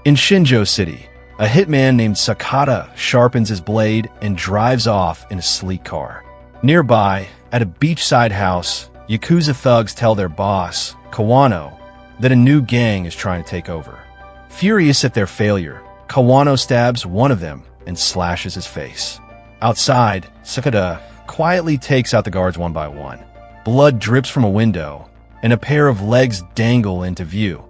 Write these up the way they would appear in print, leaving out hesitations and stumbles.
In Shinjo City, a hitman named Sakata sharpens his blade and drives off in a sleek car. Nearby, at a beachside house, Yakuza thugs tell their boss, Kawano, that a new gang is trying to take over. Furious at their failure, Kawano stabs one of them and slashes his face. Outside, Sakata quietly takes out the guards one by one. Blood drips from a window, and a pair of legs dangle into view,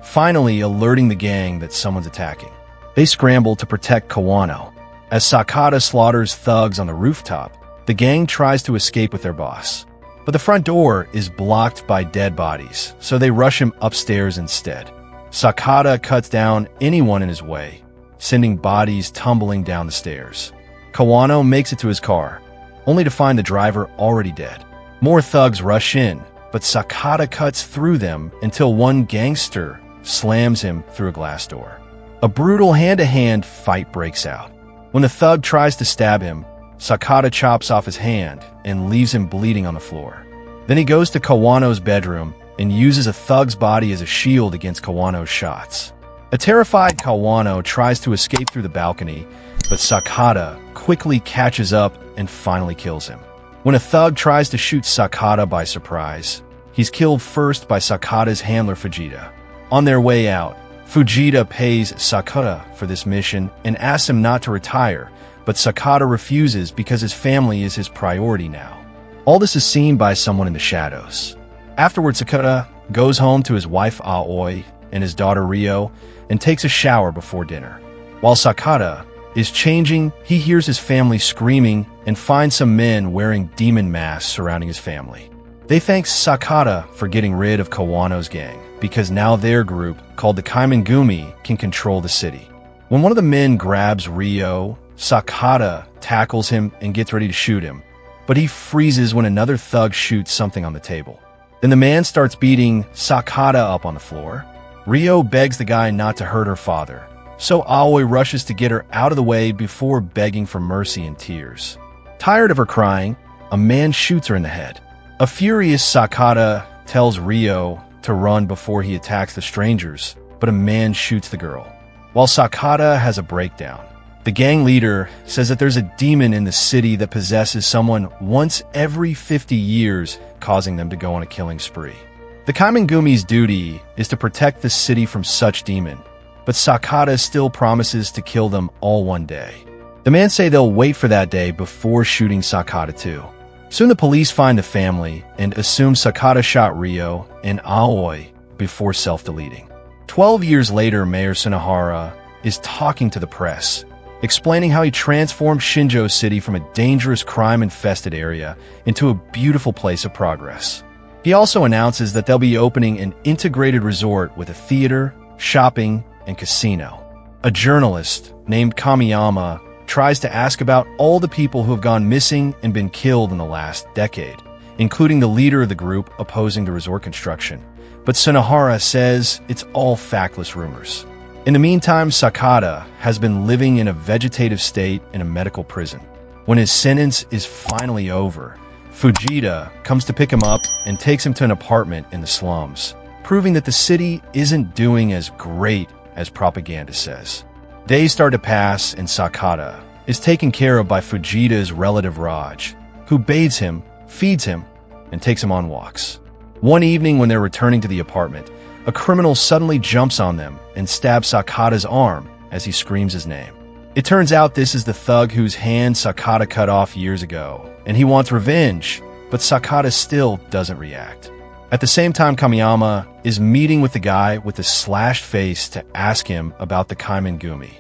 finally alerting the gang that someone's attacking. They scramble to protect Kawano. As Sakata slaughters thugs on the rooftop, the gang tries to escape with their boss. But the front door is blocked by dead bodies, so they rush him upstairs instead. Sakata cuts down anyone in his way, sending bodies tumbling down the stairs. Kawano makes it to his car, only to find the driver already dead. More thugs rush in, but Sakata cuts through them until one gangster slams him through a glass door. A brutal hand-to-hand fight breaks out. When the thug tries to stab him, Sakata chops off his hand and leaves him bleeding on the floor. Then he goes to Kawano's bedroom and uses a thug's body as a shield against Kawano's shots. A terrified Kawano tries to escape through the balcony, but Sakata quickly catches up and finally kills him. When a thug tries to shoot Sakata by surprise, he's killed first by Sakata's handler Fujita. On their way out, Fujita pays Sakata for this mission and asks him not to retire, but Sakata refuses because his family is his priority now. All this is seen by someone in the shadows. Afterward, Sakata goes home to his wife Aoi and his daughter Ryo and takes a shower before dinner. While Sakata is changing, he hears his family screaming and finds some men wearing demon masks surrounding his family. They thank Sakata for getting rid of Kawano's gang, because now their group, called the Kaimengumi, can control the city. When one of the men grabs Ryo, Sakata tackles him and gets ready to shoot him, but he freezes when another thug shoots something on the table. Then the man starts beating Sakata up on the floor. Ryo begs the guy not to hurt her father, so Aoi rushes to get her out of the way before begging for mercy in tears. Tired of her crying, a man shoots her in the head. A furious Sakata tells Ryo to run before he attacks the strangers, but a man shoots the girl. While Sakata has a breakdown, the gang leader says that there's a demon in the city that possesses someone once every 50 years, causing them to go on a killing spree. The Kaimengumi's duty is to protect the city from such demon, but Sakata still promises to kill them all one day. The men say they'll wait for that day before shooting Sakata too. Soon the police find the family and assume Sakata shot Ryo and Aoi before self-deleting. 12 years later, Mayor Sunohara is talking to the press, explaining how he transformed Shinjo City from a dangerous crime-infested area into a beautiful place of progress. He also announces that they'll be opening an integrated resort with a theater, shopping, and casino. A journalist named Kamiyama tries to ask about all the people who have gone missing and been killed in the last decade, including the leader of the group opposing the resort construction. But Sunohara says it's all factless rumors. In the meantime, Sakata has been living in a vegetative state in a medical prison. When his sentence is finally over, Fujita comes to pick him up and takes him to an apartment in the slums, proving that the city isn't doing as great as propaganda says. Days start to pass and Sakata is taken care of by Fujita's relative Raj, who bathes him, feeds him, and takes him on walks. One evening when they're returning to the apartment, a criminal suddenly jumps on them and stabs Sakata's arm as he screams his name. It turns out this is the thug whose hand Sakata cut off years ago, and he wants revenge, but Sakata still doesn't react. At the same time, Kamiyama is meeting with the guy with the slashed face to ask him about the Kaimengumi.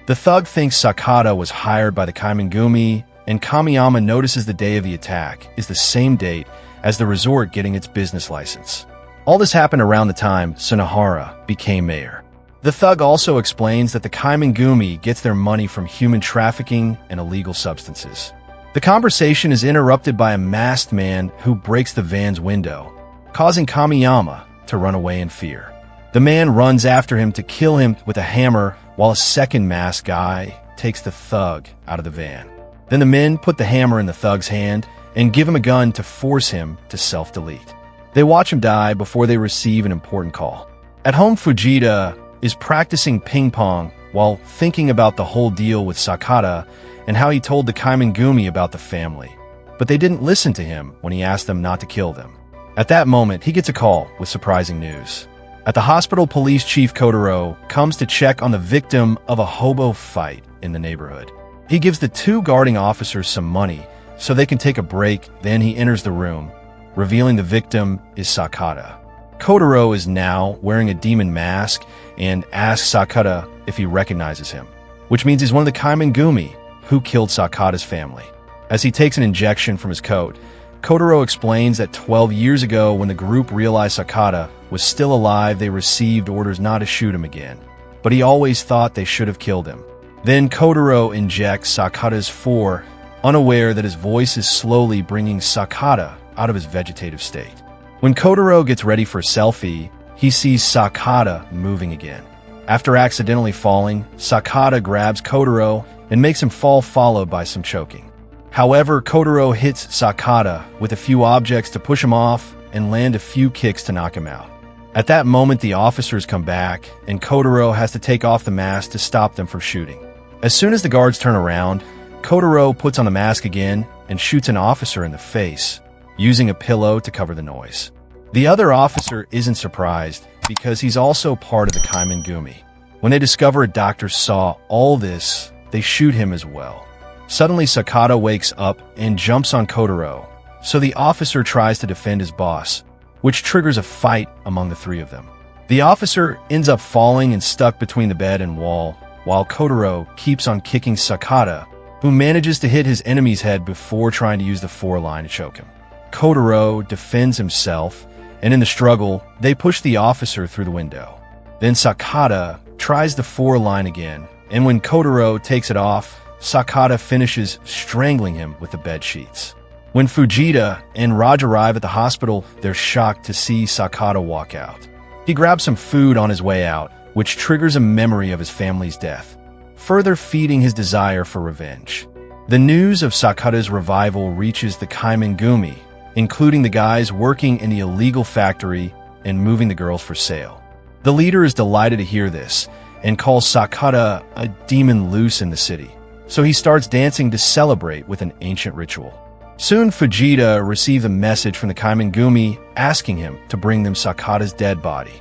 The thug thinks Sakata was hired by the Kaimengumi, and Kamiyama notices the day of the attack is the same date as the resort getting its business license. All this happened around the time Sunohara became mayor. The thug also explains that the Kaimengumi gets their money from human trafficking and illegal substances. The conversation is interrupted by a masked man who breaks the van's window, causing Kamiyama to run away in fear. The man runs after him to kill him with a hammer, while a second masked guy takes the thug out of the van. Then the men put the hammer in the thug's hand and give him a gun to force him to self-delete. They watch him die before they receive an important call. At home, Fujita is practicing ping pong while thinking about the whole deal with Sakata and how he told the Kaimengumi about the family. But they didn't listen to him when he asked them not to kill them. At that moment, he gets a call with surprising news. At the hospital, police chief Kotaro comes to check on the victim of a hobo fight in the neighborhood. He gives the two guarding officers some money so they can take a break, then he enters the room, revealing the victim is Sakata. Kotaro is now wearing a demon mask and asks Sakata if he recognizes him, which means he's one of the Kaimengumi who killed Sakata's family. As he takes an injection from his coat, Kotaro explains that 12 years ago, when the group realized Sakata was still alive, they received orders not to shoot him again, but he always thought they should have killed him. Then Kotaro injects Sakata's fore, unaware that his voice is slowly bringing Sakata out of his vegetative state. When Kotaro gets ready for a selfie, he sees Sakata moving again. After accidentally falling, Sakata grabs Kotaro and makes him fall, followed by some choking. However, Kotaro hits Sakata with a few objects to push him off and land a few kicks to knock him out. At that moment, the officers come back, and Kotaro has to take off the mask to stop them from shooting. As soon as the guards turn around, Kotaro puts on the mask again and shoots an officer in the face, using a pillow to cover the noise. The other officer isn't surprised because he's also part of the Kaimengumi. When they discover a doctor saw all this, they shoot him as well. Suddenly, Sakata wakes up and jumps on Kotaro, so the officer tries to defend his boss, which triggers a fight among the three of them. The officer ends up falling and stuck between the bed and wall, while Kotaro keeps on kicking Sakata, who manages to hit his enemy's head before trying to use the foreline to choke him. Kotaro defends himself, and in the struggle, they push the officer through the window. Then Sakata tries the foreline again, and when Kotaro takes it off, Sakata finishes strangling him with the bed sheets. When Fujita and Raj arrive at the hospital, they're shocked to see Sakata walk out. He grabs some food on his way out, which triggers a memory of his family's death, further feeding his desire for revenge. The news of Sakata's revival reaches the Kaimengumi, including the guys working in the illegal factory and moving the girls for sale. The leader is delighted to hear this and calls Sakata a demon loose in the city, so he starts dancing to celebrate with an ancient ritual. Soon, Fujita receives a message from the Kaimengumi asking him to bring them Sakata's dead body.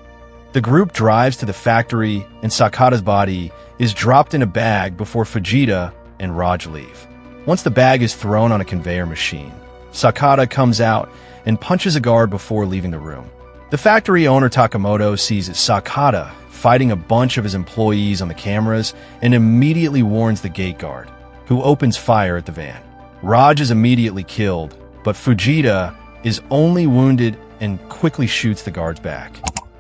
The group drives to the factory, and Sakata's body is dropped in a bag before Fujita and Raj leave. Once the bag is thrown on a conveyor machine, Sakata comes out and punches a guard before leaving the room. The factory owner Takamoto sees Sakata fighting a bunch of his employees on the cameras and immediately warns the gate guard, who opens fire at the van. Raj is immediately killed, but Fujita is only wounded and quickly shoots the guards back.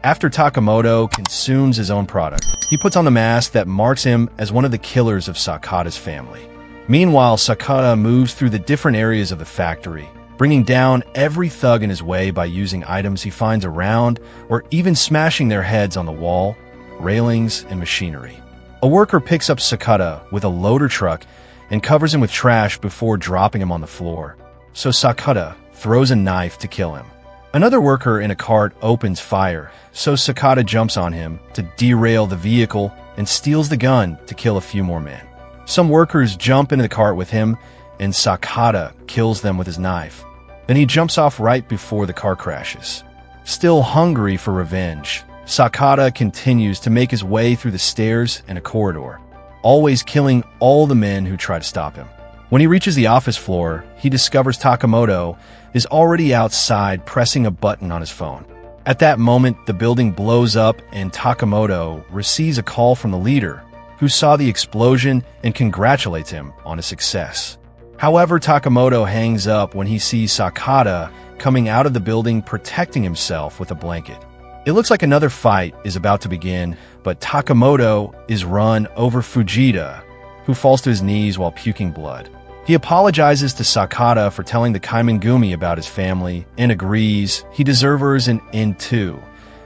After Takamoto consumes his own product, he puts on the mask that marks him as one of the killers of Sakata's family. Meanwhile, Sakata moves through the different areas of the factory, bringing down every thug in his way by using items he finds around or even smashing their heads on the wall, railings, and machinery. A worker picks up Sakata with a loader truck and covers him with trash before dropping him on the floor, so Sakata throws a knife to kill him. Another worker in a cart opens fire, so Sakata jumps on him to derail the vehicle and steals the gun to kill a few more men. Some workers jump into the cart with him, and Sakata kills them with his knife. Then he jumps off right before the car crashes. Still hungry for revenge, Sakata continues to make his way through the stairs and a corridor, always killing all the men who try to stop him. When he reaches the office floor, he discovers Takamoto is already outside pressing a button on his phone. At that moment, the building blows up and Takamoto receives a call from the leader, who saw the explosion and congratulates him on his success. However, Takamoto hangs up when he sees Sakata coming out of the building protecting himself with a blanket. It looks like another fight is about to begin, but Takamoto is run over Fujita, who falls to his knees while puking blood. He apologizes to Sakata for telling the Kaimengumi about his family and agrees he deserves an end too,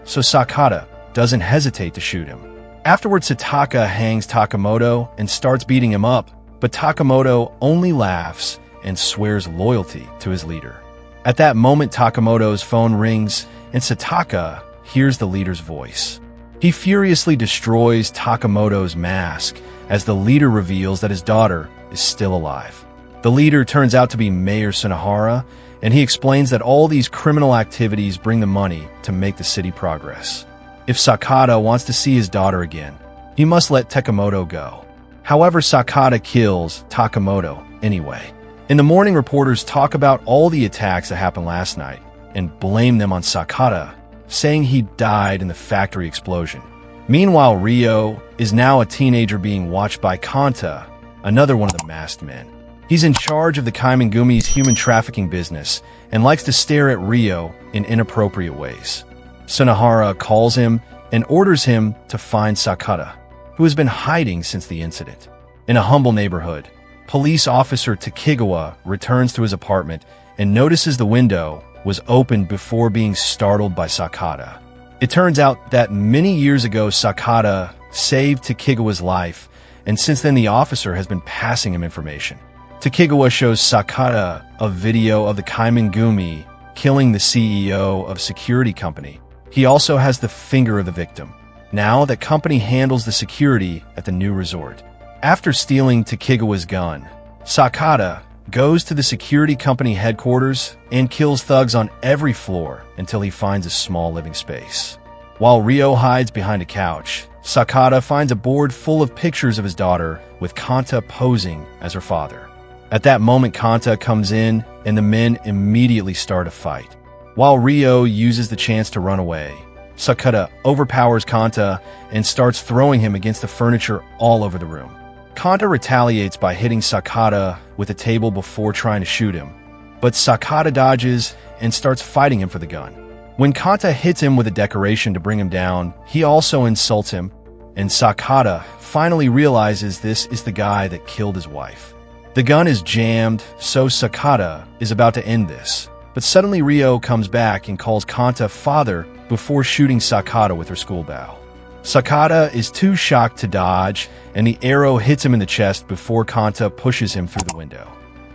so Sakata doesn't hesitate to shoot him. Afterwards, Sataka hangs Takamoto and starts beating him up, but Takamoto only laughs and swears loyalty to his leader. At that moment, Takamoto's phone rings and Sataka hears the leader's voice. He furiously destroys Takamoto's mask as the leader reveals that his daughter is still alive. The leader turns out to be Mayor Sunahara, and he explains that all these criminal activities bring the money to make the city progress. If Sakata wants to see his daughter again, he must let Takamoto go. However, Sakata kills Takamoto anyway. In the morning, reporters talk about all the attacks that happened last night and blame them on Sakata, saying he died in the factory explosion. Meanwhile, Ryo is now a teenager being watched by Kanta, another one of the masked men. He's in charge of the Kaimangumi's human trafficking business and likes to stare at Ryo in inappropriate ways. Sunahara calls him and orders him to find Sakata, who has been hiding since the incident. In a humble neighborhood, police officer Takigawa returns to his apartment and notices the window was opened before being startled by Sakata. It turns out that many years ago, Sakata saved Takigawa's life, and since then the officer has been passing him information. Takigawa shows Sakata a video of the Kaimangumi killing the CEO of security company. He also has the finger of the victim. Now that company handles the security at the new resort. After stealing Takigawa's gun, Sakata goes to the security company headquarters and kills thugs on every floor until he finds a small living space. While Ryo hides behind a couch, Sakata finds a board full of pictures of his daughter with Kanta posing as her father. At that moment, Kanta comes in and the men immediately start a fight. While Ryo uses the chance to run away, Sakata overpowers Kanta and starts throwing him against the furniture all over the room. Kanta retaliates by hitting Sakata with a table before trying to shoot him, but Sakata dodges and starts fighting him for the gun. When Kanta hits him with a decoration to bring him down, he also insults him, and Sakata finally realizes this is the guy that killed his wife. The gun is jammed, so Sakata is about to end this, but suddenly Ryo comes back and calls Kanta father before shooting Sakata with her school bow. Sakata is too shocked to dodge, and the arrow hits him in the chest before Kanta pushes him through the window.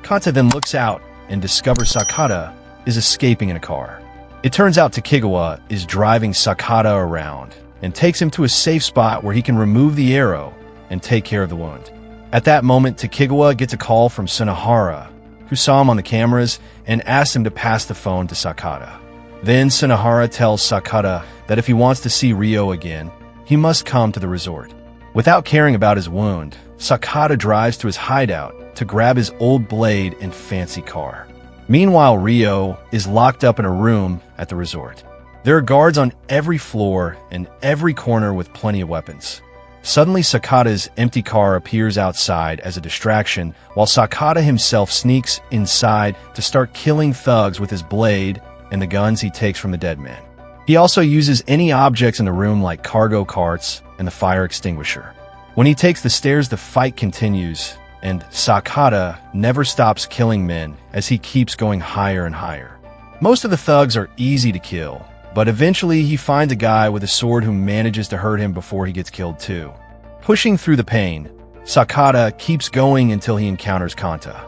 Kanta then looks out and discovers Sakata is escaping in a car. It turns out Takigawa is driving Sakata around and takes him to a safe spot where he can remove the arrow and take care of the wound. At that moment, Takigawa gets a call from Sunahara, who saw him on the cameras and asks him to pass the phone to Sakata. Then Sunahara tells Sakata that if he wants to see Ryo again, he must come to the resort. Without caring about his wound, Sakata drives to his hideout to grab his old blade and fancy car. Meanwhile, Ryo is locked up in a room at the resort. There are guards on every floor and every corner with plenty of weapons. Suddenly, Sakata's empty car appears outside as a distraction, while Sakata himself sneaks inside to start killing thugs with his blade and the guns he takes from the dead man. He also uses any objects in the room like cargo carts and the fire extinguisher. When he takes the stairs, the fight continues, and Sakata never stops killing men as he keeps going higher and higher. Most of the thugs are easy to kill, but eventually he finds a guy with a sword who manages to hurt him before he gets killed too. Pushing through the pain, Sakata keeps going until he encounters Kanta.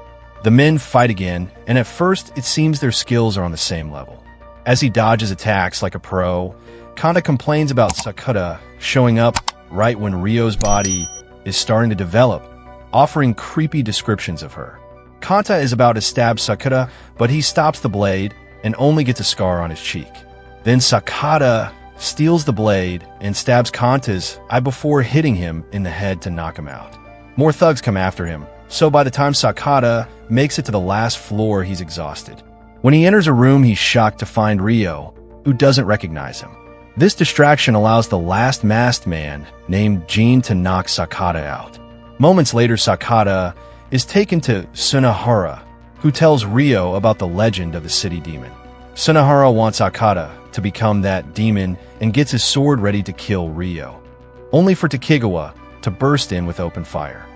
The men fight again, and at first it seems their skills are on the same level. As he dodges attacks like a pro, Kanta complains about Sakata showing up right when Ryo's body is starting to develop, offering creepy descriptions of her. Kanta is about to stab Sakata, but he stops the blade and only gets a scar on his cheek. Then Sakata steals the blade and stabs Kanta's eye before hitting him in the head to knock him out. More thugs come after him, so by the time Sakata makes it to the last floor, he's exhausted. When he enters a room, he's shocked to find Ryo, who doesn't recognize him. This distraction allows the last masked man, named Jin, to knock Sakata out. Moments later, Sakata is taken to Sunahara, who tells Ryo about the legend of the city demon. Sunahara wants Sakata to become that demon and gets his sword ready to kill Ryo, only for Takigawa to burst in with open fire.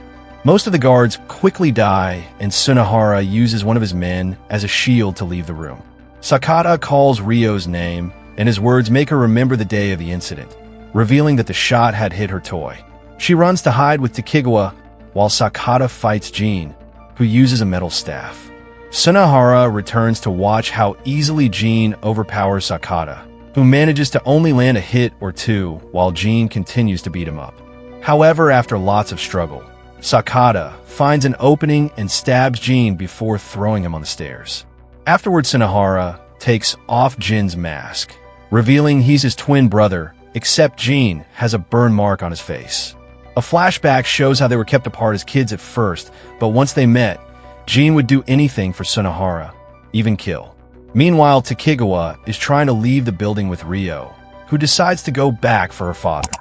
Most of the guards quickly die, and Sunahara uses one of his men as a shield to leave the room. Sakata calls Ryo's name, and his words make her remember the day of the incident, revealing that the shot had hit her toy. She runs to hide with Takigawa, while Sakata fights Jin, who uses a metal staff. Sunahara returns to watch how easily Jin overpowers Sakata, who manages to only land a hit or two while Jean continues to beat him up. However, after lots of struggle, Sakata finds an opening and stabs Jean before throwing him on the stairs. Afterwards, Sunahara takes off Jin's mask, revealing he's his twin brother, except Jean has a burn mark on his face. A flashback shows how they were kept apart as kids at first, but once they met, Jean would do anything for Sunahara, even kill. Meanwhile, Takigawa is trying to leave the building with Ryo, who decides to go back for her father.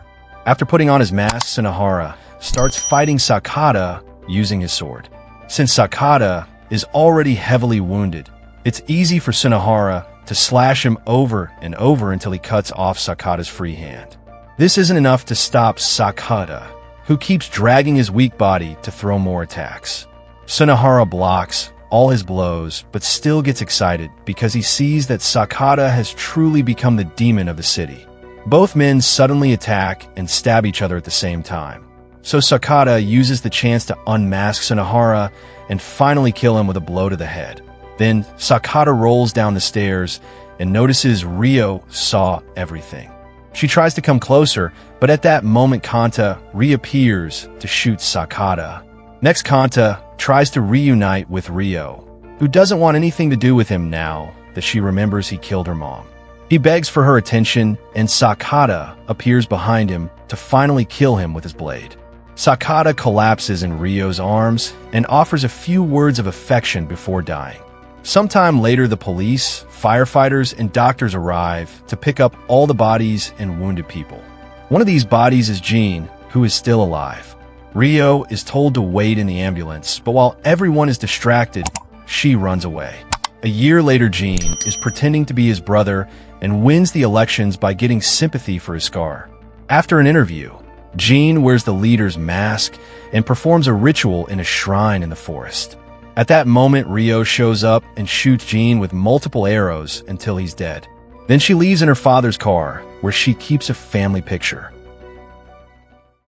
After putting on his mask, Sunahara starts fighting Sakata using his sword. Since Sakata is already heavily wounded, it's easy for Sunahara to slash him over and over until he cuts off Sakata's free hand. This isn't enough to stop Sakata, who keeps dragging his weak body to throw more attacks. Sunahara blocks all his blows, but still gets excited because he sees that Sakata has truly become the demon of the city. Both men suddenly attack and stab each other at the same time. So Sakata uses the chance to unmask Sunahara and finally kill him with a blow to the head. Then Sakata rolls down the stairs and notices Ryo saw everything. She tries to come closer, but at that moment Kanta reappears to shoot Sakata. Next, Kanta tries to reunite with Ryo, who doesn't want anything to do with him now that she remembers he killed her mom. He begs for her attention, and Sakata appears behind him to finally kill him with his blade. Sakata collapses in Ryo's arms and offers a few words of affection before dying. Sometime later, the police, firefighters, and doctors arrive to pick up all the bodies and wounded people. One of these bodies is Jean, who is still alive. Ryo is told to wait in the ambulance, but while everyone is distracted, she runs away. A year later, Jean is pretending to be his brother and wins the elections by getting sympathy for his scar. After an interview, Jean wears the leader's mask and performs a ritual in a shrine in the forest. At that moment, Ryo shows up and shoots Jean with multiple arrows until he's dead. Then she leaves in her father's car, where she keeps a family picture.